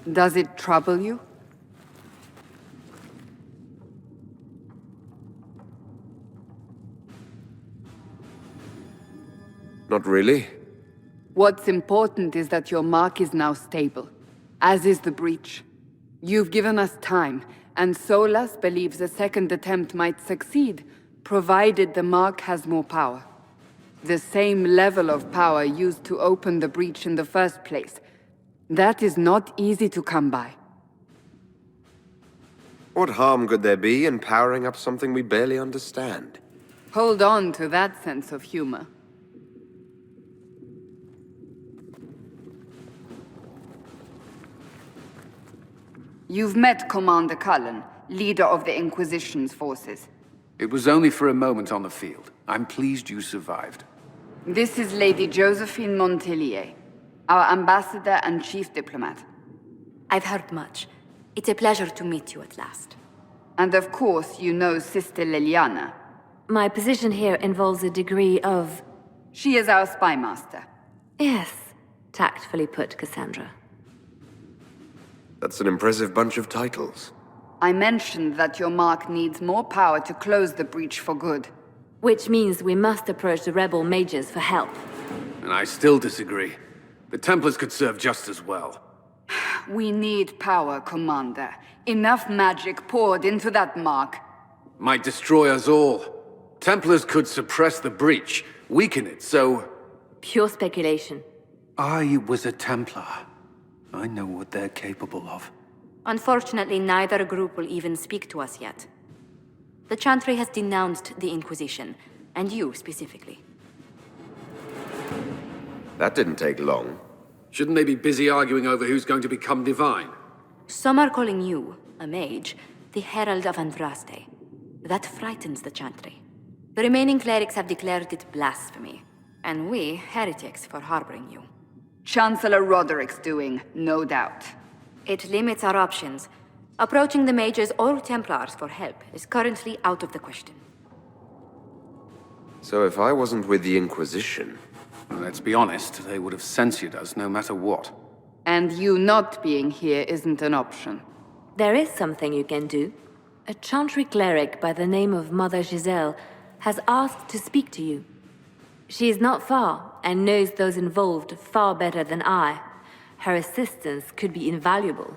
Does it trouble you? Not really. What's important is that your mark is now stable, as is the breach. You've given us time, and Solas believes a second attempt might succeed, provided the mark has more power. The same level of power used to open the breach in the first place. That is not easy to come by. What harm could there be in powering up something we barely understand? Hold on to that sense of humor. You've met Commander Cullen, leader of the Inquisition's forces. It was only for a moment on the field. I'm pleased you survived. This is Lady Josephine Montelier, our ambassador and chief diplomat. I've heard much. It's a pleasure to meet you at last. And of course, you know Sister Liliana. My position here involves a degree of... She is our spy master. Yes, tactfully put, Cassandra. That's an impressive bunch of titles. I mentioned that your mark needs more power to close the breach for good. Which means we must approach the rebel mages for help. And I still disagree. The Templars could serve just as well. We need power, Commander. Enough magic poured into that mark. Might destroy us all. Templars could suppress the breach, weaken it, so... Pure speculation. I was a Templar. I know what they're capable of. Unfortunately, neither group will even speak to us yet. The Chantry has denounced the Inquisition, and you specifically. That didn't take long. Shouldn't they be busy arguing over who's going to become divine? Some are calling you, a mage, the Herald of Andraste. That frightens the Chantry. The remaining clerics have declared it blasphemy, and we, heretics, for harboring you. Chancellor Roderick's doing, no doubt. It limits our options. Approaching the mages or Templars for help is currently out of the question. So if I wasn't with the Inquisition... Well, let's be honest, they would have censored us no matter what. And you not being here isn't an option. There is something you can do. A Chantry cleric by the name of Mother Giselle has asked to speak to you. She is not far, and knows those involved far better than I. Her assistance could be invaluable.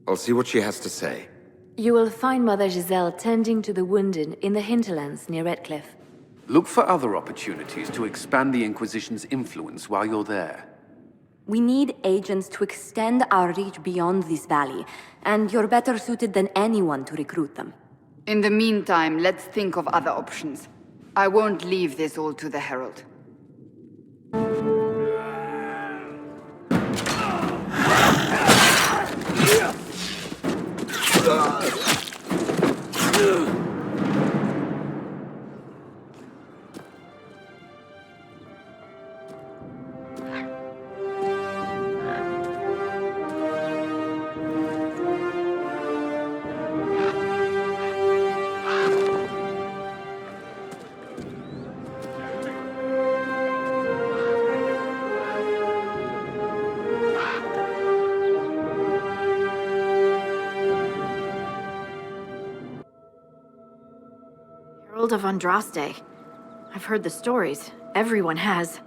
I'll see what she has to say. You will find Mother Giselle tending to the wounded in the hinterlands near Redcliffe. Look for other opportunities to expand the Inquisition's influence while you're there. We need agents to extend our reach beyond this valley, and you're better suited than anyone to recruit them. In the meantime, let's think of other options. I won't leave this all to the Herald. Herald of Andraste. I've heard the stories. Everyone has.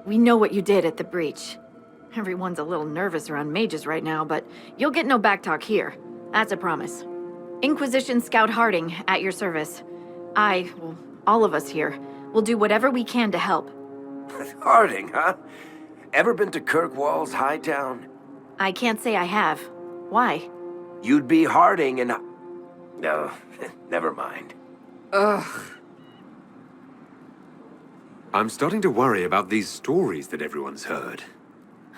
We know what you did at the breach. Everyone's a little nervous around mages right now, but you'll get no backtalk here. That's a promise. Inquisition Scout Harding, at your service. Well, all of us here, will do whatever we can to help. Harding, huh? Ever been to Kirkwall's Hightown? I can't say I have. Why? You'd be Harding and... No, never mind. Ugh. I'm starting to worry about these stories that everyone's heard.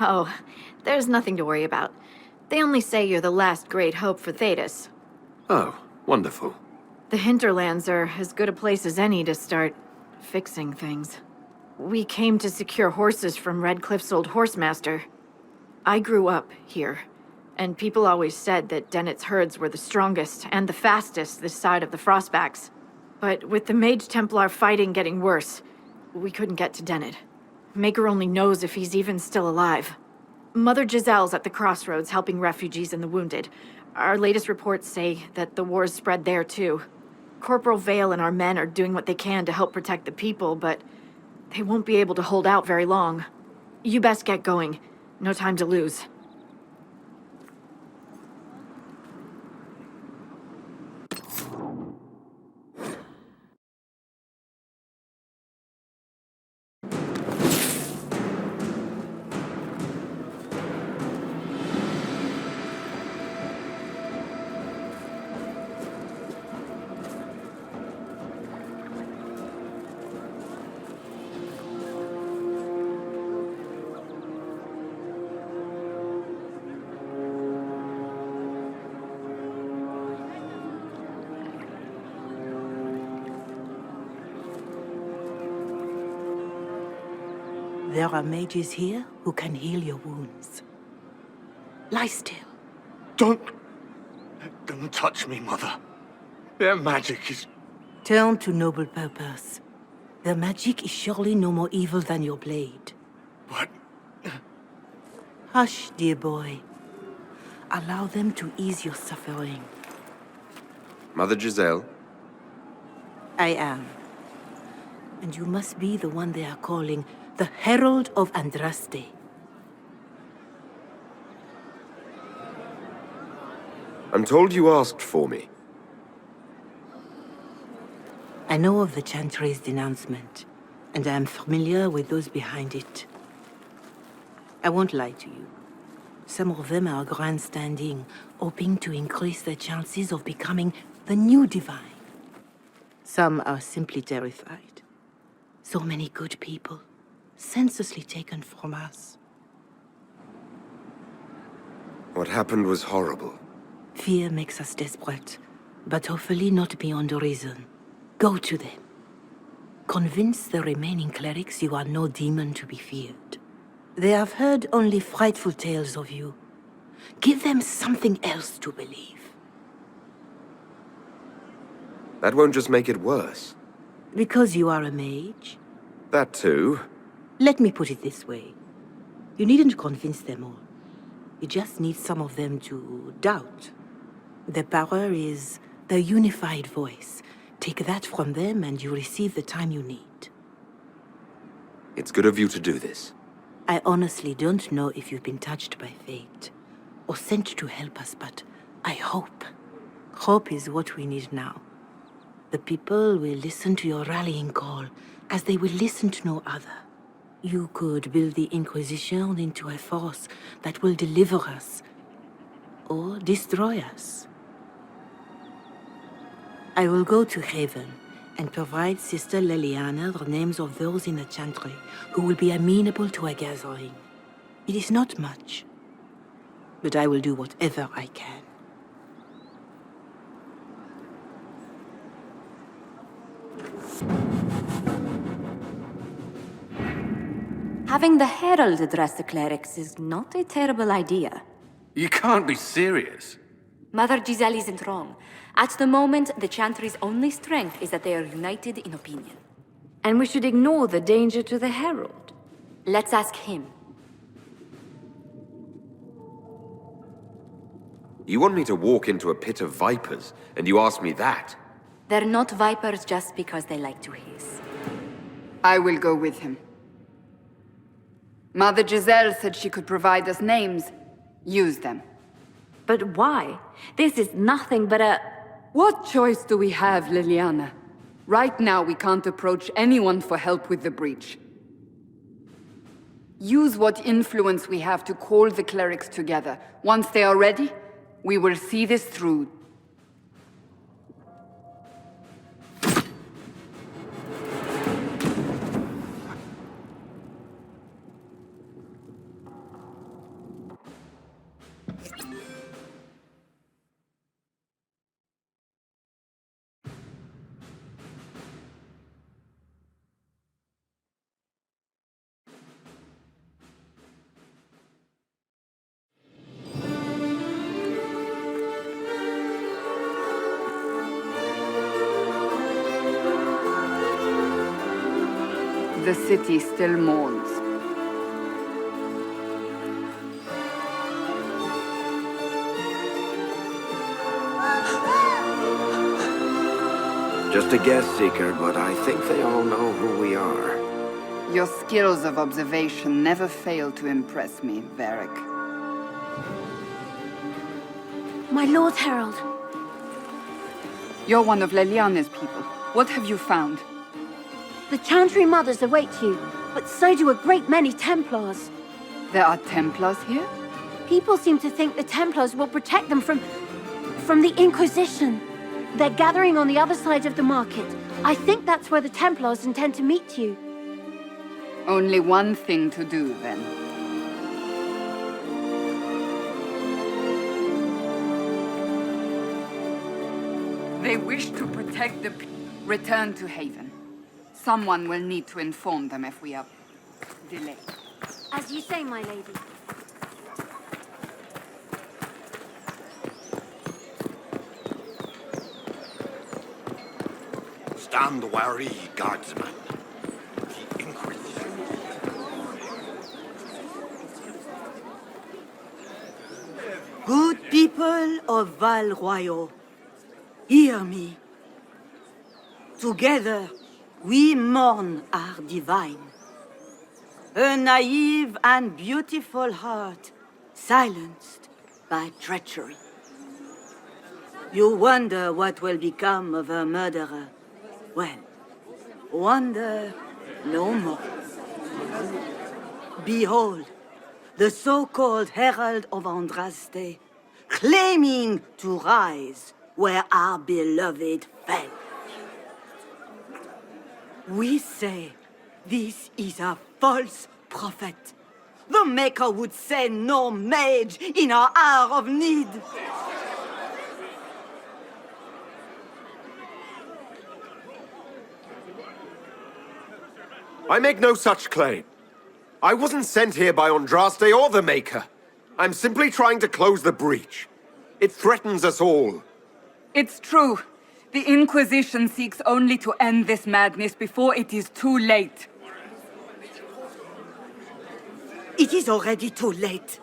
Oh, there's nothing to worry about. They only say you're the last great hope for Thedas. Oh, wonderful. The hinterlands are as good a place as any to start fixing things. We came to secure horses from Redcliffe's old horsemaster. I grew up here, and people always said that Dennett's herds were the strongest and the fastest this side of the Frostbacks. But with the Mage Templar fighting getting worse, we couldn't get to Dennett. Maker only knows if he's even still alive. Mother Giselle's at the crossroads helping refugees and the wounded. Our latest reports say that the war's spread there too. Corporal Vale and our men are doing what they can to help protect the people, but they won't be able to hold out very long. You best get going. No time to lose. There are mages here who can heal your wounds. Lie still. Don't touch me, Mother. Their magic is... Turn to noble purpose. Their magic is surely no more evil than your blade. But... Hush, dear boy. Allow them to ease your suffering. Mother Giselle? I am. And you must be the one they are calling the Herald of Andraste. I'm told you asked for me. I know of the Chantry's denouncement, and I am familiar with those behind it. I won't lie to you. Some of them are grandstanding, hoping to increase their chances of becoming the new divine. Some are simply terrified. So many good people, senselessly taken from us. What happened was horrible. Fear makes us desperate, but hopefully not beyond reason. Go to them. Convince the remaining clerics you are no demon to be feared. They have heard only frightful tales of you. Give them something else to believe. That won't just make it worse. Because you are a mage? That too. Let me put it this way. You needn't convince them all. You just need some of them to doubt. Their power is the unified voice. Take that from them and you receive the time you need. It's good of you to do this. I honestly don't know if you've been touched by fate, or sent to help us, but I hope. Hope is what we need now. The people will listen to your rallying call, as they will listen to no other. You could build the Inquisition into a force that will deliver us, or destroy us. I will go to Haven and provide Sister Leliana the names of those in the Chantry who will be amenable to a gathering. It is not much, but I will do whatever I can. Having the Herald address the clerics is not a terrible idea. You can't be serious. Mother Giselle isn't wrong. At the moment, the Chantry's only strength is that they are united in opinion. And we should ignore the danger to the Herald. Let's ask him. You want me to walk into a pit of vipers, and you ask me that? They're not vipers just because they like to hiss. I will go with him. Mother Giselle said she could provide us names. Use them. But why? This is nothing but a... What choice do we have, Liliana? Right now, we can't approach anyone for help with the breach. Use what influence we have to call the clerics together. Once they are ready, we will see this through. The city still mourns. Just a guess, Seeker, but I think they all know who we are. Your skills of observation never fail to impress me, Varric. My Lord Herald. You're one of Leliana's people. What have you found? The Chantry Mothers await you, but so do a great many Templars. There are Templars here? People seem to think the Templars will protect them from the Inquisition. They're gathering on the other side of the market. I think that's where the Templars intend to meet you. Only one thing to do, then. They wish to protect the return to Haven. Someone will need to inform them if we are delayed. As you say, my lady. Stand wary, guardsman. The Inquisition. Good people of Val Royal, hear me. Together, we mourn our divine. A naive and beautiful heart, silenced by treachery. You wonder what will become of a murderer. Well, wonder no more. Behold, the so-called Herald of Andraste, claiming to rise where our beloved fell. We say this is a false prophet. The Maker would send no mage in our hour of need. I make no such claim. I wasn't sent here by Andraste or the Maker. I'm simply trying to close the breach. It threatens us all. It's true. The Inquisition seeks only to end this madness before it is too late. It is already too late.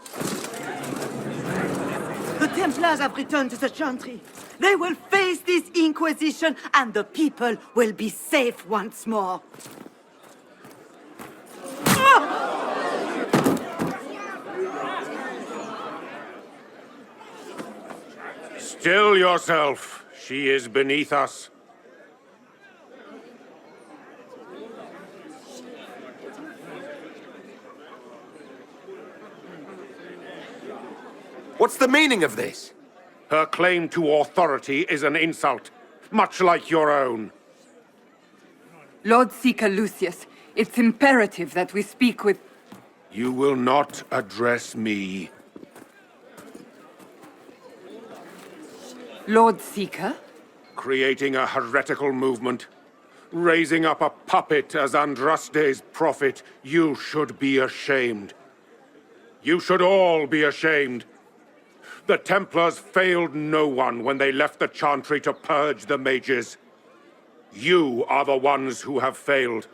The Templars have returned to the Chantry. They will face this Inquisition, and the people will be safe once more. Still yourself. She is beneath us. What's the meaning of this? Her claim to authority is an insult, much like your own. Lord Seeker Lucius, it's imperative that we speak with... You will not address me. Lord Seeker? Creating a heretical movement. Raising up a puppet as Andraste's prophet. You should be ashamed. You should all be ashamed. The Templars failed no one when they left the Chantry to purge the mages. You are the ones who have failed.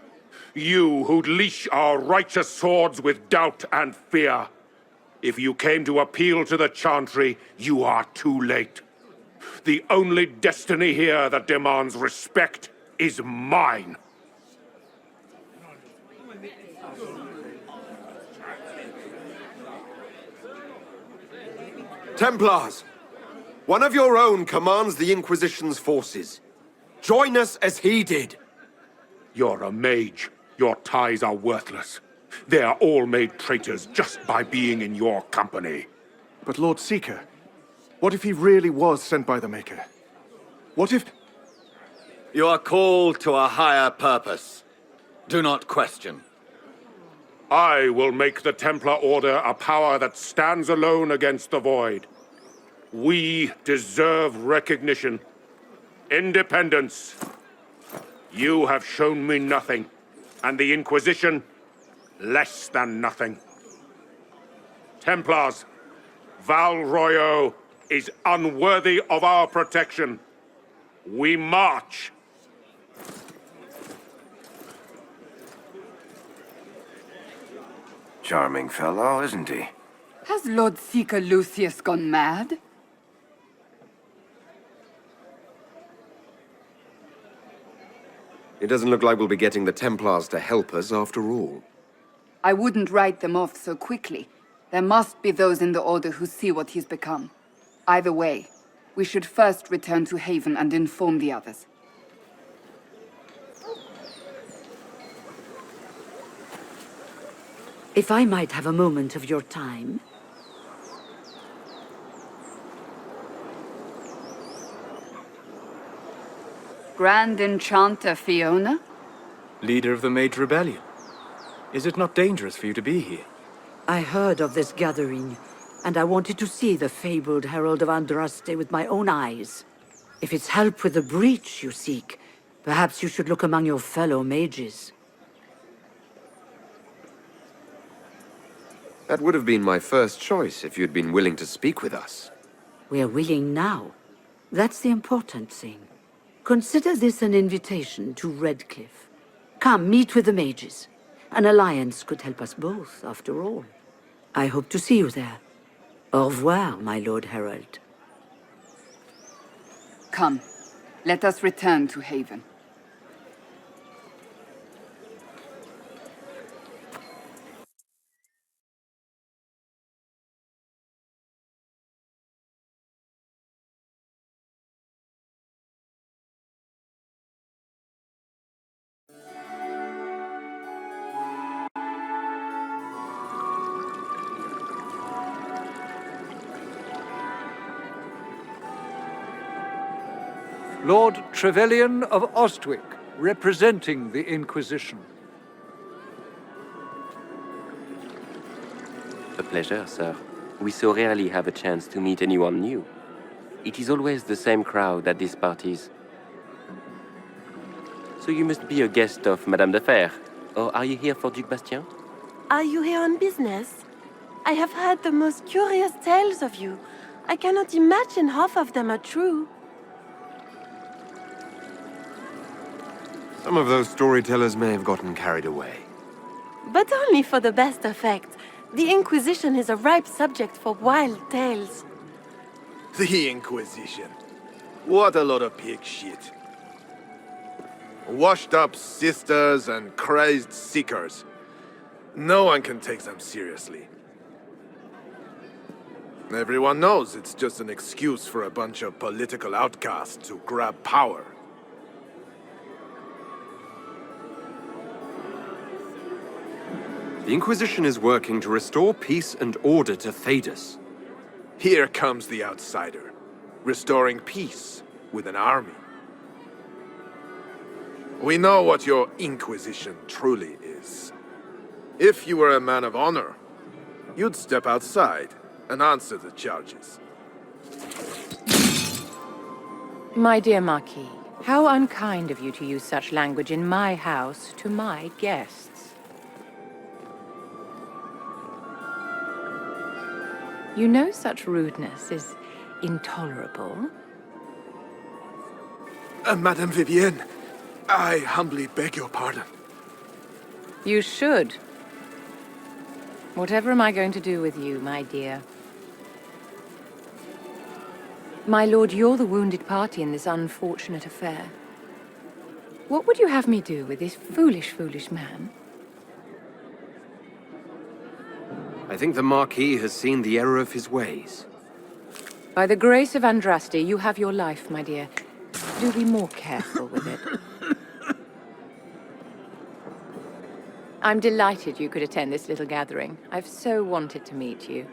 You who'd leash our righteous swords with doubt and fear. If you came to appeal to the Chantry, you are too late. The only destiny here that demands respect is mine. Templars! One of your own commands the Inquisition's forces. Join us as he did. You're a mage. Your ties are worthless. They are all made traitors just by being in your company. But Lord Seeker, what if he really was sent by the Maker? What if... You are called to a higher purpose. Do not question. I will make the Templar Order a power that stands alone against the Void. We deserve recognition. Independence. You have shown me nothing, and the Inquisition, less than nothing. Templars, Val Royal is unworthy of our protection. We march. Charming fellow, isn't he? Has Lord Seeker Lucius gone mad? It doesn't look like we'll be getting the Templars to help us after all. I wouldn't write them off so quickly. There must be those in the Order who see what he's become. Either way, we should first return to Haven and inform the others. If I might have a moment of your time. Grand Enchanter Fiona? Leader of the Mage Rebellion. Is it not dangerous for you to be here? I heard of this gathering, and I wanted to see the fabled Herald of Andraste with my own eyes. If it's help with the breach you seek, perhaps you should look among your fellow mages. That would have been my first choice if you'd been willing to speak with us. We're willing now. That's the important thing. Consider this an invitation to Redcliffe. Come, meet with the mages. An alliance could help us both, after all. I hope to see you there. Au revoir, my Lord Herald. Come, let us return to Haven. Lord Trevelyan of Ostwick, representing the Inquisition. A pleasure, sir. We so rarely have a chance to meet anyone new. It is always the same crowd at these parties. So you must be a guest of Madame de Fer, or are you here for Duc Bastien? Are you here on business? I have heard the most curious tales of you. I cannot imagine half of them are true. Some of those storytellers may have gotten carried away. But only for the best effect. The Inquisition is a ripe subject for wild tales. The Inquisition. What a lot of pig shit. Washed-up sisters and crazed seekers. No one can take them seriously. Everyone knows it's just an excuse for a bunch of political outcasts to grab power. The Inquisition is working to restore peace and order to Thedas. Here comes the outsider, restoring peace with an army. We know what your Inquisition truly is. If you were a man of honor, you'd step outside and answer the charges. My dear Marquis, how unkind of you to use such language in my house to my guests. You know such rudeness is intolerable. Madame Vivienne, I humbly beg your pardon. You should. Whatever am I going to do with you, my dear? My lord, you're the wounded party in this unfortunate affair. What would you have me do with this foolish, foolish man? I think the Marquis has seen the error of his ways. By the grace of Andraste, you have your life, my dear. Do be more careful with it. I'm delighted you could attend this little gathering. I've so wanted to meet you.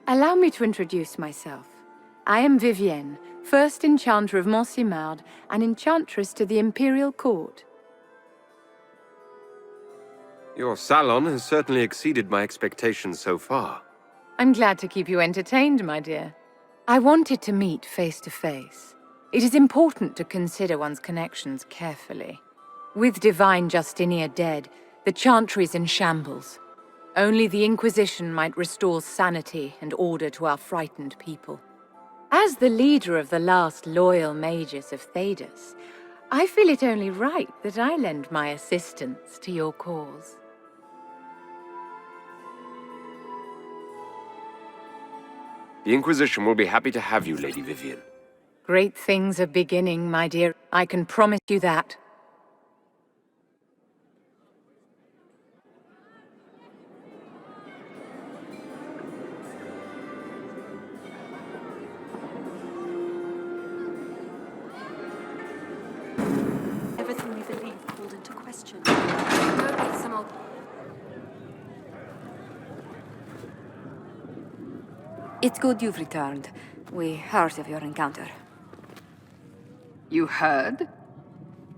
Allow me to introduce myself. I am Vivienne, first Enchanter of Montsimard and Enchantress to the Imperial Court. Your salon has certainly exceeded my expectations so far. I'm glad to keep you entertained, my dear. I wanted to meet face to face. It is important to consider one's connections carefully. With Divine Justinia dead, the Chantry is in shambles. Only the Inquisition might restore sanity and order to our frightened people. As the leader of the last loyal mages of Thedas, I feel it only right that I lend my assistance to your cause. The Inquisition will be happy to have you, Lady Vivian. Great things are beginning, my dear. I can promise you that. Everything we believe called into question. Go get some more. It's good you've returned. We heard of your encounter. You heard?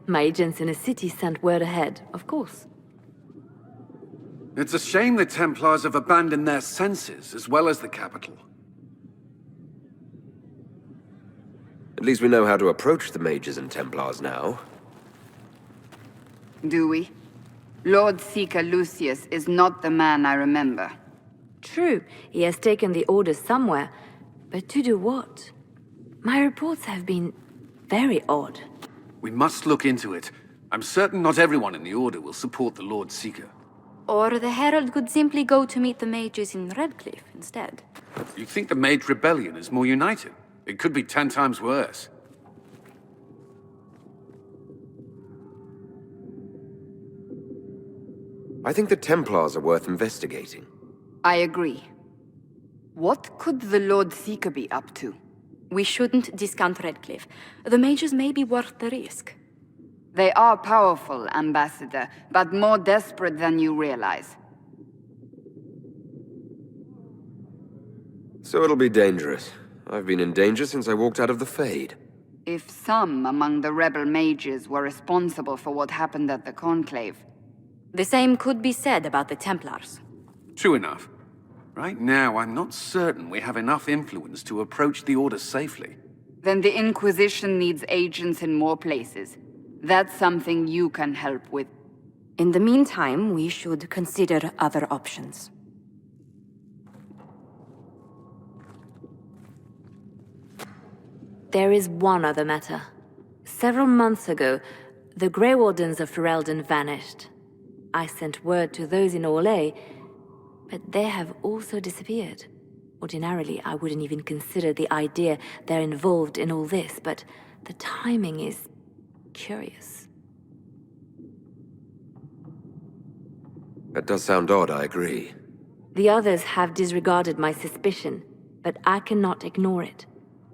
My agents in the city sent word ahead, of course. It's a shame the Templars have abandoned their senses, as well as the capital. At least we know how to approach the Mages and Templars now. Do we? Lord Seeker Lucius is not the man I remember. True, he has taken the orders somewhere, but to do what? My reports have been very odd. We must look into it. I'm certain not everyone in the Order will support the Lord Seeker. Or the Herald could simply go to meet the mages in Redcliffe instead. You think the Mage Rebellion is more united? It could be 10 times worse. I think the Templars are worth investigating. I agree. What could the Lord Seeker be up to? We shouldn't discount Redcliffe. The mages may be worth the risk. They are powerful, Ambassador, but more desperate than you realize. So it'll be dangerous. I've been in danger since I walked out of the Fade. If some among the rebel mages were responsible for what happened at the Conclave... The same could be said about the Templars. True enough. Right now, I'm not certain we have enough influence to approach the Order safely. Then the Inquisition needs agents in more places. That's something you can help with. In the meantime, we should consider other options. There is one other matter. Several months ago, the Grey Wardens of Ferelden vanished. I sent word to those in Orlais, but they have also disappeared. Ordinarily, I wouldn't even consider the idea they're involved in all this, but the timing is curious. That does sound odd, I agree. The others have disregarded my suspicion, but I cannot ignore it.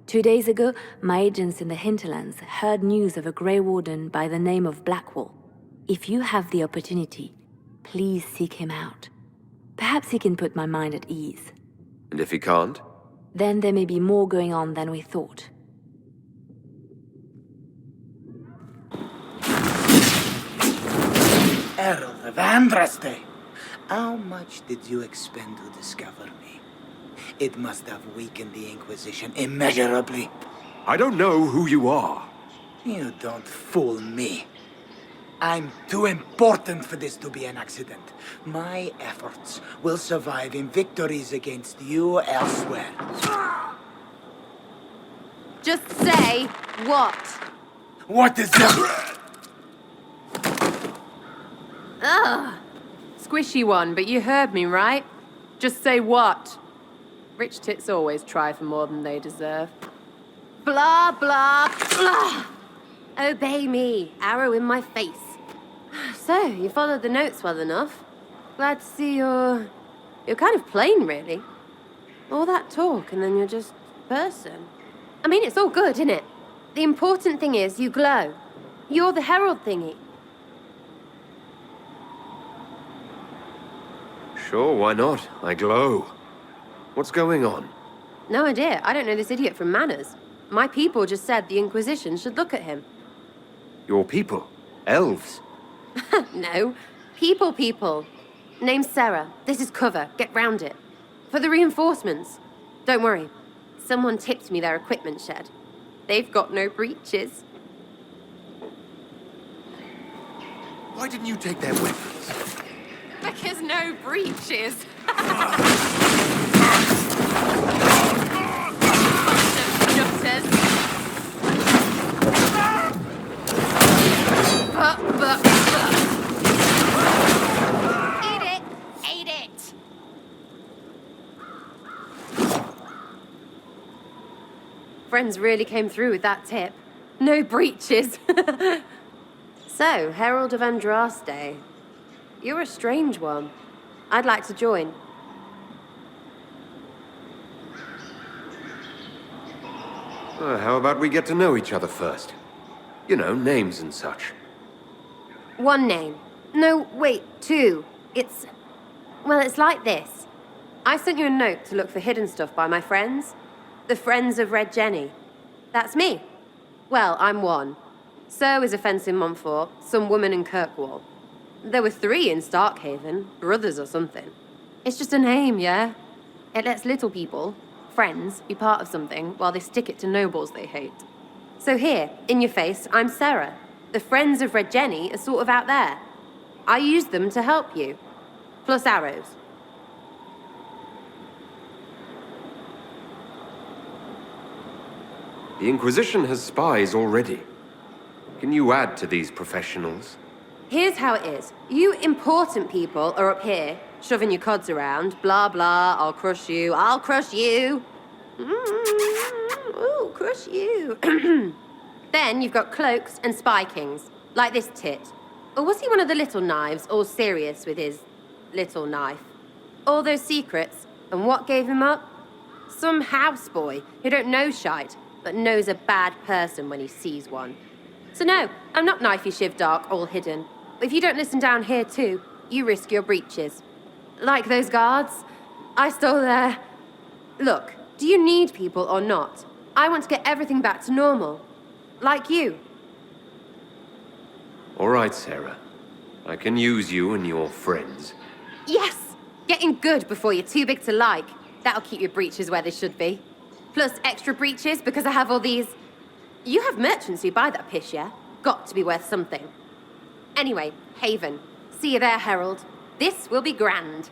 2 days ago, my agents in the hinterlands heard news of a Grey Warden by the name of Blackwall. If you have the opportunity, please seek him out. Perhaps he can put my mind at ease. And if he can't? Then there may be more going on than we thought. Earl of Andraste, how much did you expend to discover me? It must have weakened the Inquisition immeasurably. I don't know who you are. You don't fool me. I'm too important for this to be an accident. My efforts will survive in victories against you elsewhere. Just say what? What is that? Ugh. Squishy one, but you heard me, right? Just say what? Rich tits always try for more than they deserve. Blah, blah, blah. Obey me. Arrow in my face. So, you followed the notes well enough. Glad to see you're kind of plain, really. All that talk, and then you're just a person. I mean, it's all good, isn't it? The important thing is you glow. You're the herald thingy. Sure, why not? I glow. What's going on? No idea. I don't know this idiot from Manners. My people just said the Inquisition should look at him. Your people? Elves? No. People. Name's Sarah. This is cover. Get round it. For the reinforcements. Don't worry. Someone tipped me their equipment shed. They've got no breaches. Why didn't you take their weapons? Because no breaches. Eat it! Friends really came through with that tip. No breaches. So, Herald of Andraste. You're a strange one. I'd like to join. How about we get to know each other first? You know, names and such. One name. No, wait, two. Well, it's like this. I sent you a note to look for hidden stuff by my friends. The Friends of Red Jenny. That's me. Well, I'm one. So is a fence in Montfort, some woman in Kirkwall. There were 3 in Starkhaven, brothers or something. It's just a name, yeah? It lets little people, friends, be part of something while they stick it to nobles they hate. So here, in your face, I'm Sarah. The Friends of Red Jenny are sort of out there. I use them to help you. Plus arrows. The Inquisition has spies already. Can you add to these professionals? Here's how it is. You important people are up here, shoving your cods around. Blah, blah, I'll crush you, I'll crush you. Ooh, crush you. Then you've got cloaks and spy kings, like this tit. Or was he one of the little knives, all serious with his little knife? All those secrets, and what gave him up? Some houseboy who don't know shite, but knows a bad person when he sees one. So no, I'm not knifey shiv dark, all hidden. But if you don't listen down here too, you risk your breeches. Like those guards, I stole their... Look, do you need people or not? I want to get everything back to normal. Like you. All right, Sarah. I can use you and your friends. Yes! Getting good before you're too big to like. That'll keep your breeches where they should be. Plus extra breeches because I have all these... You have merchants who buy that piss, yeah? Got to be worth something. Anyway, Haven. See you there, Herald. This will be grand.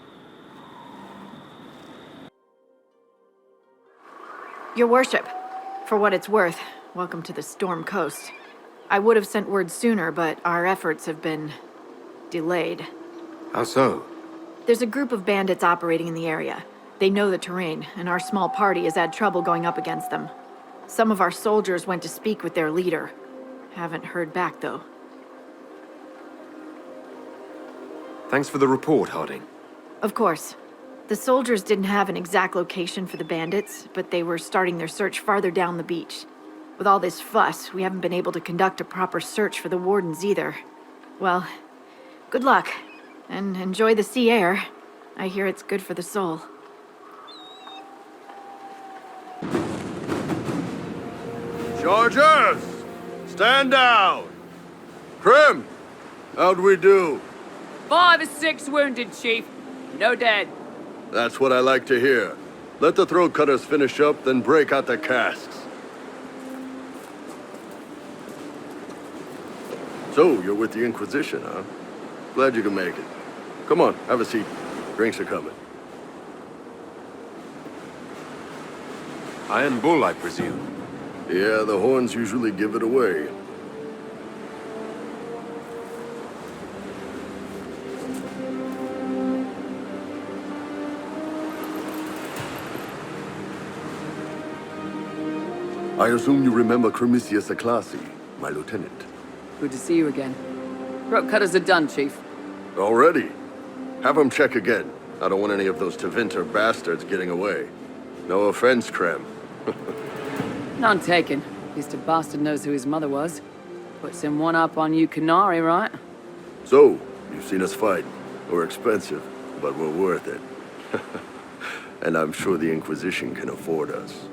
Your worship, for what it's worth, welcome to the Storm Coast. I would have sent word sooner, but our efforts have been... delayed. How so? There's a group of bandits operating in the area. They know the terrain, and our small party has had trouble going up against them. Some of our soldiers went to speak with their leader. Haven't heard back, though. Thanks for the report, Harding. Of course. The soldiers didn't have an exact location for the bandits, but they were starting their search farther down the beach. With all this fuss, we haven't been able to conduct a proper search for the wardens either. Well, good luck, and enjoy the sea air. I hear it's good for the soul. Chargers! Stand down! Krim! How'd we do? 5 or 6 wounded, Chief. No dead. That's what I like to hear. Let the throat cutters finish up, then break out the casks. So, you're with the Inquisition, huh? Glad you can make it. Come on, have a seat. Drinks are coming. Iron Bull, I presume. Yeah, the horns usually give it away. I assume you remember Cremisius Aclassi, my lieutenant. Good to see you again. Throat cutters are done, Chief. Already? Have him check again. I don't want any of those Tevinter bastards getting away. No offense, Krem. None taken. At least a bastard knows who his mother was. Puts him one up on you Canary, right? So, you've seen us fight. We're expensive, but we're worth it. And I'm sure the Inquisition can afford us.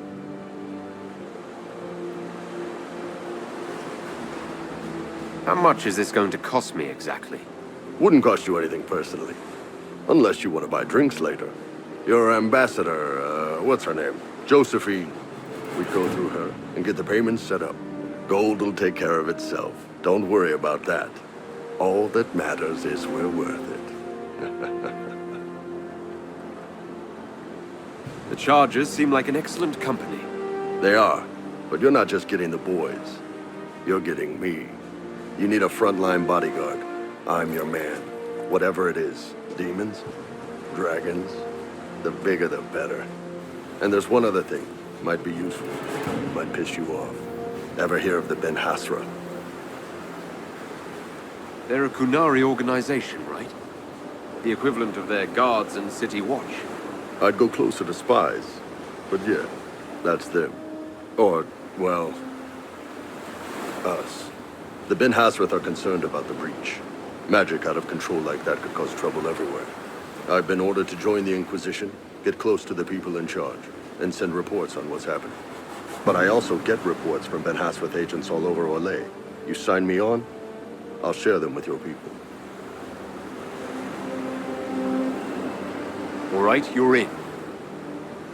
How much is this going to cost me exactly? Wouldn't cost you anything personally. Unless you want to buy drinks later. Your ambassador, what's her name? Josephine. We go through her and get the payments set up. Gold will take care of itself. Don't worry about that. All that matters is we're worth it. The Chargers seem like an excellent company. They are, but you're not just getting the boys. You're getting me. You need a frontline bodyguard. I'm your man. Whatever it is. Demons, dragons, the bigger the better. And there's one other thing. Might be useful. Might piss you off. Ever hear of the Ben Hasra? They're a Kunari organization, right? The equivalent of their guards and city watch. I'd go closer to spies. But yeah, that's them. Or, well, us. The Ben Hasrath are concerned about the breach. Magic out of control like that could cause trouble everywhere. I've been ordered to join the Inquisition, get close to the people in charge, and send reports on what's happening. But I also get reports from Ben Hasrath agents all over Orlais. You sign me on, I'll share them with your people. All right, you're in.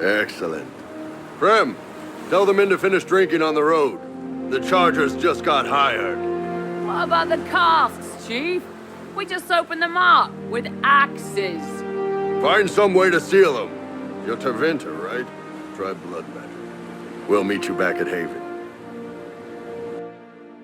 Excellent. Prem, tell the men to finish drinking on the road. The Chargers just got hired. What about the casks, Chief? We just opened them up with axes. Find some way to seal them. You're Tervinter, right? Try blood magic. We'll meet you back at Haven.